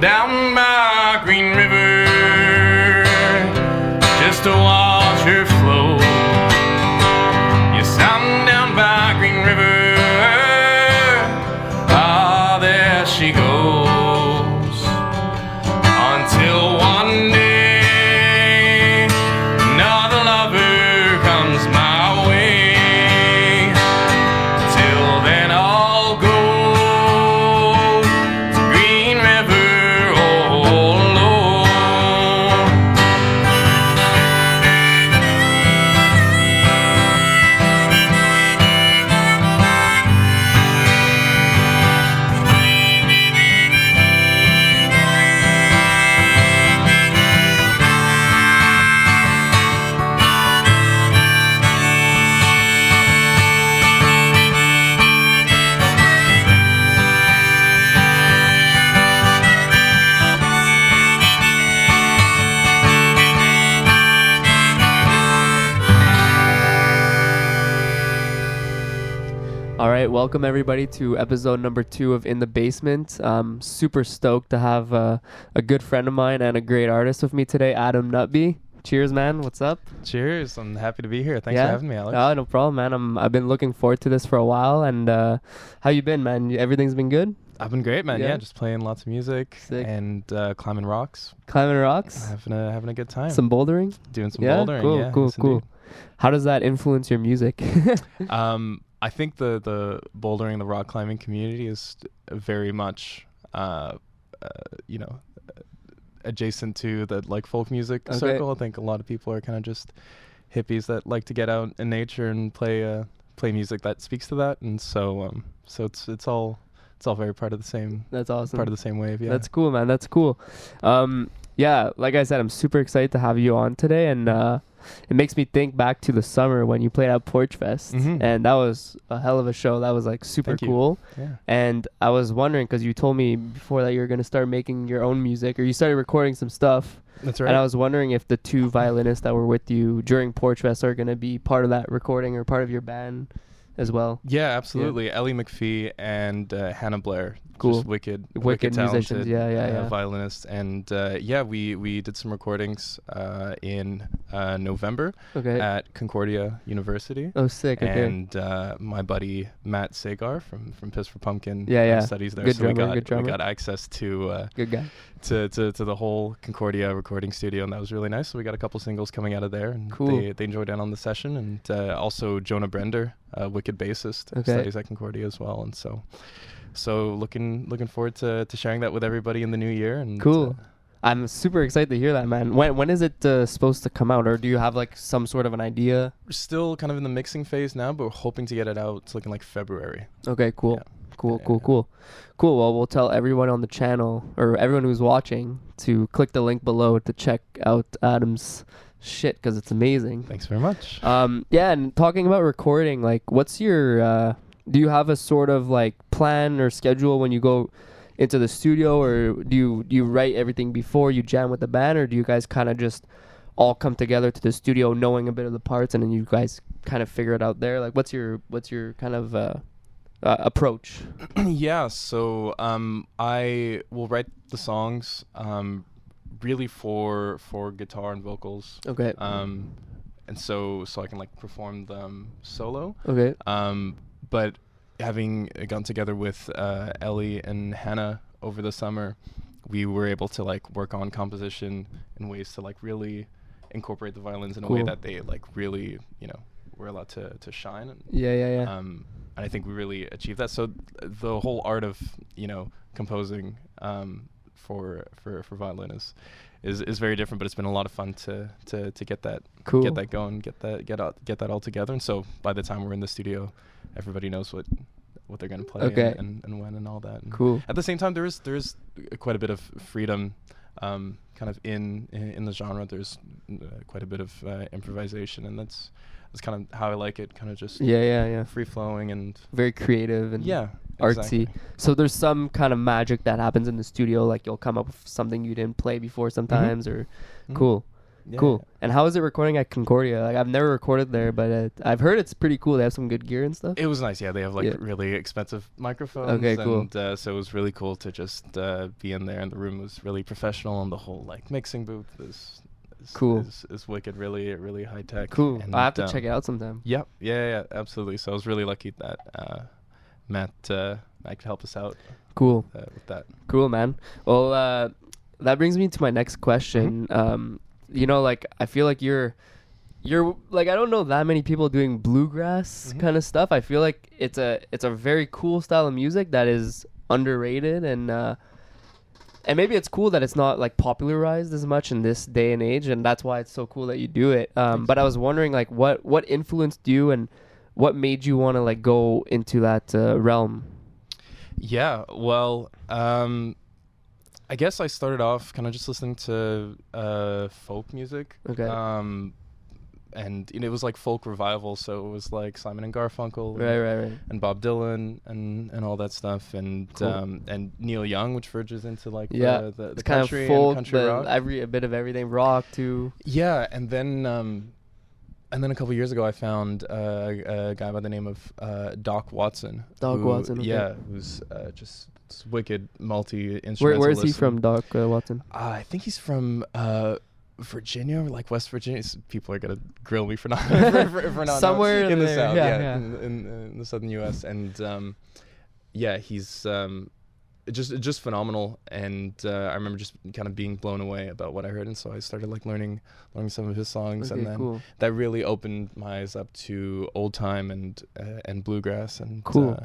down by Green River just to watch her flow. Yes, I'm down by Green River. Ah, there she goes. Until one day another lover comes my way. Till then I'll go to Green River all alone. All right, welcome everybody to episode number 2 of In the Basement. I'm super stoked to have a good friend of mine and a great artist with me today, Adam Nutbey. Cheers, man. What's up? Cheers. I'm happy to be here. Thanks for having me, Alex. Oh, no problem, man. I've been looking forward to this for a while. And how you been, man? Everything's been good? I've been great, man. Yeah. Yeah, just playing lots of music. Sick. And climbing rocks. Climbing rocks? Having a good time. Some bouldering? Doing some Yeah? bouldering. Cool, yeah, cool, yes, cool. indeed. How does that influence your music? I think the bouldering, the rock climbing community is very much, adjacent to the like folk music Okay. circle. I think a lot of people are kind of just hippies that like to get out in nature and play music that speaks to that. And so it's all very part of the same. That's awesome. Part of the same wave. Yeah. That's cool, man. That's cool. Yeah, like I said, I'm super excited to have you on today, and it makes me think back to the summer when you played at Porch Fest, Mhm. and that was a hell of a show. That was like super Thank you. cool. Yeah. And I was wondering, because you told me before that you're gonna start making your own music, or you started recording some stuff. That's right. And I was wondering if the 2 violinists that were with you during Porch Fest are gonna be part of that recording or part of your band as well. Yeah, absolutely. Ellie McPhee and Hannah Blair. Cool. Just wicked Musicians. talented, Yeah. violinists. And we did some recordings in November Okay. at Concordia University. Oh, sick. Okay. And my buddy Matt Séguin from Piss for Pumpkin Yeah. studies there. Good so drummer, good we drummer. got access to Good guy. to the whole Concordia recording studio, and that was really nice. So we got a couple singles coming out of there, and Cool. they enjoyed it on the session. And also Jonah Brender, wicked bassist, Okay. studies at Concordia as well. And so looking forward to sharing that with everybody in the new year. And Cool. I'm super excited to hear that, man. When is it supposed to come out, or do you have like some sort of an idea? we're still kind of in the mixing phase now, but we're hoping to get it out. It's looking like February. Okay, cool. Yeah. Cool. Yeah. Cool. Well, we'll tell everyone on the channel, or everyone who's watching, to click the link below to check out Adam's shit, because it's amazing. Thanks very much. Yeah, and talking about recording, like, what's your do you have a sort of like plan or schedule when you go into the studio, or do you write everything before you jam with the band, or do you guys kind of just all come together to the studio knowing a bit of the parts and then you guys kind of figure it out there? Like, what's your kind of approach? Yeah, so I will write the songs really for guitar and vocals. Okay. And so I can like perform them solo. Okay. But having gotten together with Ellie and Hannah over the summer, we were able to like work on composition in ways to like really incorporate the violins in a way Cool. that they like really, were allowed to shine. And, Yeah. and I think we really achieved that. So the whole art of, composing for violin is very different, but it's been a lot of fun to get that Cool. get that going, get that all together. And so by the time we're in the studio, everybody knows what they're gonna play Okay. and when and all that. And Cool. at the same time, there is quite a bit of freedom, kind of in the genre. There's quite a bit of improvisation, and that's kind of how I like it. Kind of just Yeah. free flowing and Very creative and yeah, artsy. exactly. So there's some kind of magic that happens in the studio, like you'll come up with something you didn't play before sometimes, or Mhm. cool. Yeah. Cool. And how is it recording at Concordia? Like, I've never recorded there, but I've heard it's pretty cool. They have some good gear and stuff. It was nice. Yeah, they have like Yeah. really expensive microphones. Okay, cool. And so it was really cool to just be in there, and the room was really professional, and the whole like mixing booth is Cool. Is wicked, really high tech. Cool. And, I have to check it out sometime. Yep. Yeah, absolutely. So I was really lucky that Matt could help us out Cool. with that. Cool, man. Well, that brings me to my next question. You know, like, I feel like you're like, I don't know that many people doing bluegrass kind of stuff. I feel like it's a very cool style of music that is underrated, and maybe it's cool that it's not like popularized as much in this day and age, and that's why it's so cool that you do it. But I was wondering, like, what influenced you and what made you want to like go into that realm? Yeah, well, I guess I started off kind of just listening to folk music. Okay. And it was like folk revival, so it was like Simon and Garfunkel, Right. and Bob Dylan, and all that stuff, and Cool. And Neil Young, which verges into like Yeah, the it's kind of country folk, and country rock. a bit of everything, rock too. Yeah, and then a couple years ago, I found a guy by the name of Doc Watson. Watson. Okay. Yeah, who's just this wicked multi-instrumentalist. Where is he from, Doc Watson? I think he's from Virginia, or like West Virginia. People are gonna grill me for not for not Somewhere knowing. In the there, south, yeah. in the southern U.S. And yeah, he's just phenomenal. And I remember just kind of being blown away about what I heard, and so I started like learning some of his songs, Okay, and then cool. that really opened my eyes up to old time and bluegrass, and Cool.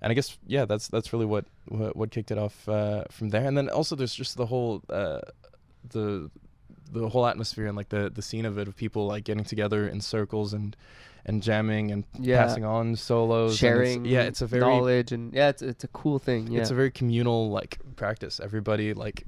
and I guess that's really what kicked it off from there. And then also there's just the whole the whole atmosphere and like the scene of it, of people like getting together in circles and jamming and passing on solos, sharing. And it's a very knowledge, and it's a cool thing. Yeah. it's a very communal like practice. Everybody like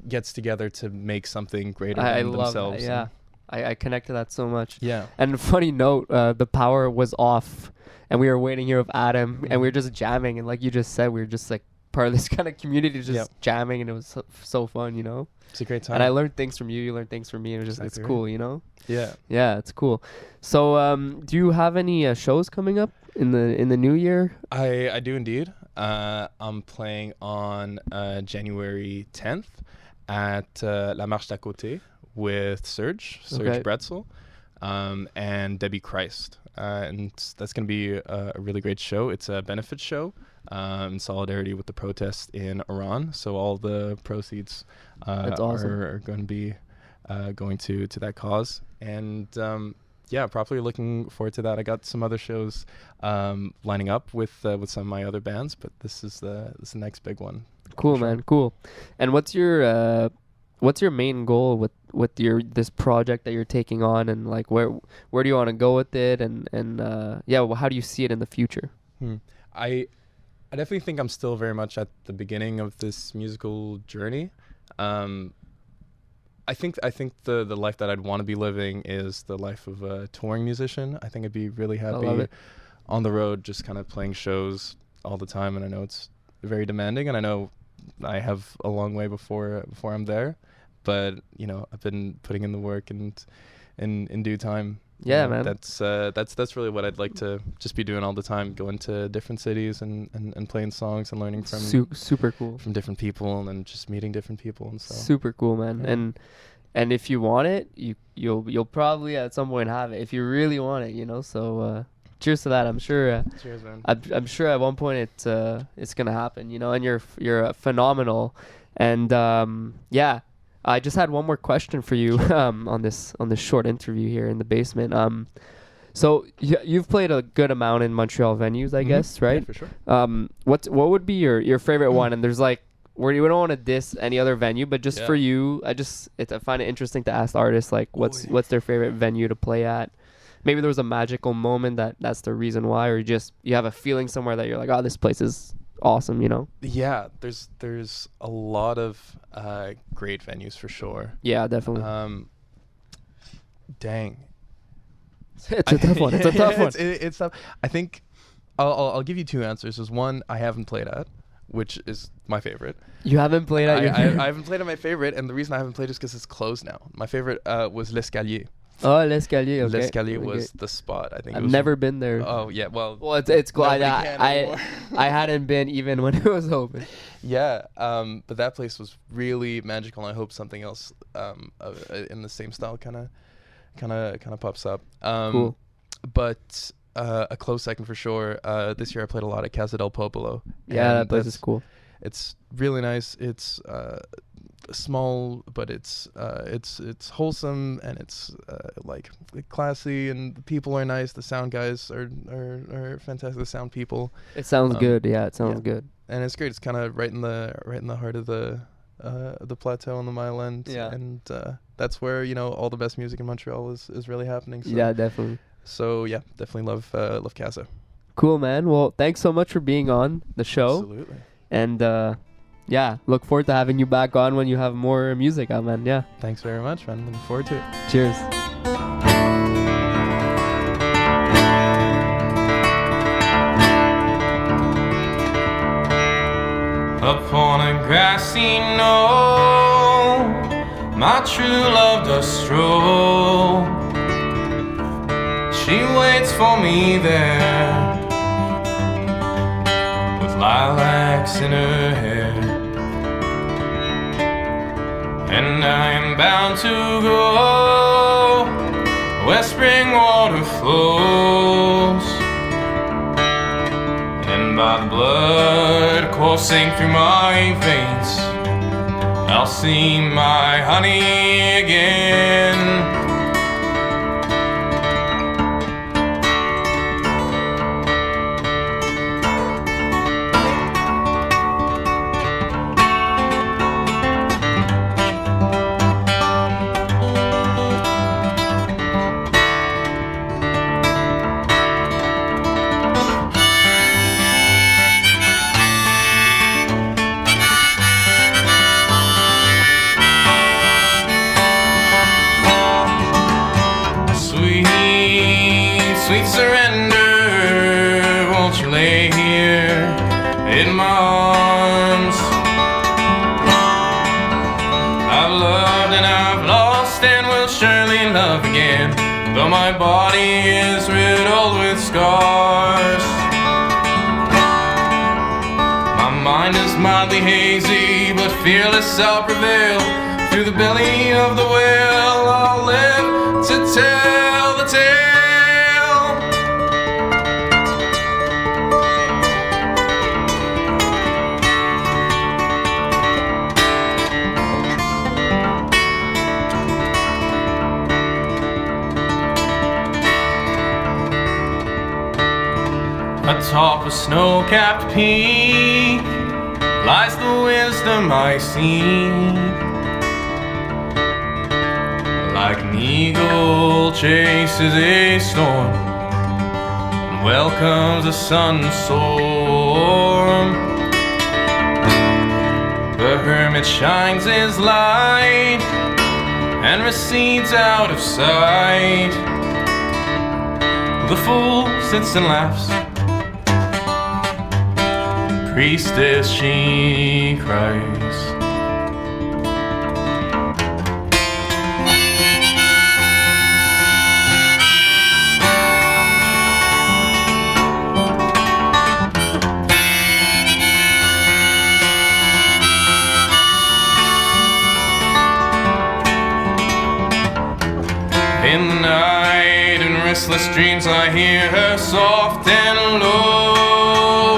gets together to make something greater I than love themselves. that. Yeah. I connect to that so much. Yeah. And funny note, the power was off, and we were waiting here with Adam, and we were just jamming, and like you just said, we were just like part of this kind of community, just jamming, and it was so fun, you know. It's a great time. And I learned things from you. You learned things from me. It was just Exactly it's cool, you know. Yeah. Yeah, it's cool. So, do you have any shows coming up in the new year? I do indeed. I'm playing on January 10th at La Marche d'à Côté with Serge Okay. Bretzel, and Debbie Christ. And that's going to be a really great show. It's a benefit show in solidarity with the protests in Iran. So all the proceeds That's awesome. are going to be going to that cause. And probably looking forward to that. I got some other shows lining up with some of my other bands, but this is the next big one. Cool, Sure. man. Cool. And what's your main goal with this project that you're taking on, and like where do you want to go with it, and how do you see it in the future? I definitely think I'm still very much at the beginning of this musical journey. I think the life that I'd want to be living is the life of a touring musician. I think I'd be really love happy it. on the road, just kind of playing shows all the time. And I know it's very demanding, and I know I have a long way before I'm there. But I've been putting in the work, and in due time. Yeah, man. That's really what I'd like to just be doing all the time, going to different cities and playing songs and learning from Super cool. from different people, and just meeting different people, and so Super cool, man. Yeah. And if you want it, you'll probably at some point have it if you really want it, you know. So cheers to that. I'm sure. Cheers, man. I'm sure at one point it's gonna happen, you know. And you're phenomenal. And I just had one more question for you on this short interview here in the basement. So you've played a good amount in Montreal venues, I guess, right? Yeah, for sure. What would be your favorite one? And there's like, where you don't want to diss any other venue, but just for you, I find it interesting to ask artists like what's their favorite venue to play at. Maybe there was a magical moment that's the reason why, or you have a feeling somewhere that you're like, oh, this place is awesome, you know. Yeah, there's a lot of great venues for sure. Yeah, definitely. Dang. It's a tough one. It's It's tough. I think I'll give you two answers. There's one I haven't played at, which is my favorite. You haven't played at your I haven't played at my favorite, and the reason I haven't played is because it's closed now. My favorite was L'Escalier. Oh, L'Escalier. Okay. L'Escalier Okay. was the spot. I think I've never been there. Oh yeah, well it's glad nobody can anymore. I hadn't been even when it was open. Yeah, but that place was really magical, and I hope something else in the same style kind of pops up. Cool. But a close second for sure. This year I played a lot at Casa del Popolo. Yeah, and that place is cool. It's really nice. It's small, but it's wholesome, and it's like classy, and the people are nice. The sound guys are fantastic. The sound people. It sounds good. Yeah, it sounds good. And it's great. It's kind of right in the heart of the plateau on the Mile End. Yeah. And that's where all the best music in Montreal is really happening. So. Yeah, definitely. So yeah, definitely love Casa. Cool, man. Well, thanks so much for being on the show. Absolutely. And yeah, look forward to having you back on when you have more music out, man. Yeah. Thanks very much, man. Looking forward to it. Cheers. Upon a grassy knoll, my true love does stroll. She waits for me there, with lilacs in her hair, and I am bound to go where spring water flows, and by the blood coursing through my veins, I'll see my honey again. Sweet surrender, won't you lay here in my arms? I've loved and I've lost and will surely love again, though my body is riddled with scars. My mind is mildly hazy, but fearless I'll prevail. Through the belly of the whale I'll live to tell the tale. Atop a snow-capped peak lies the wisdom I seek. Like an eagle chases a storm and welcomes a sunstorm, the hermit shines his light and recedes out of sight. The fool sits and laughs, priestess she cries. In the night, in restless dreams, I hear her soft and low.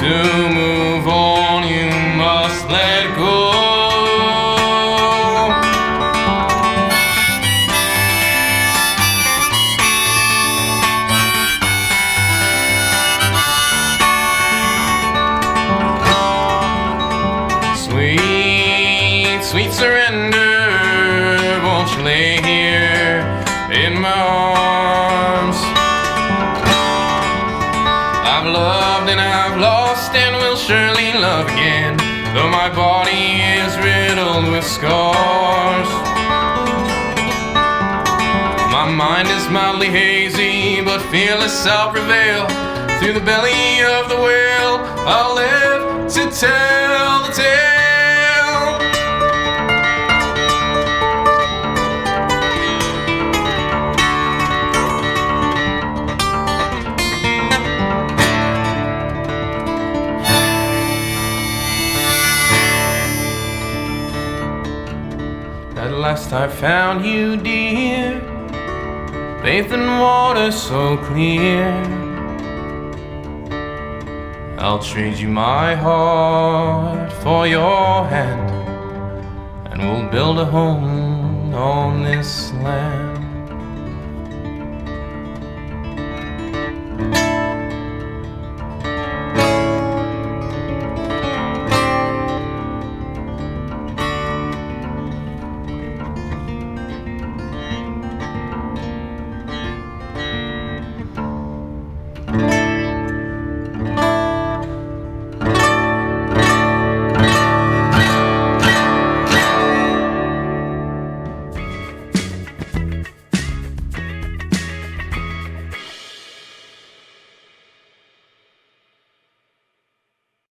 To move on, you must let go. Sweet, sweet surrender, won't you lay here in my arms? I've loved and I've lost and will surely love again, though my body is riddled with scars. My mind is mildly hazy, but fearless I'll prevail. through the belly of the whale, I'll live to tell the tale. At last I found you, dear, bathed in water so clear. I'll trade you my heart for your hand, and we'll build a home on this land.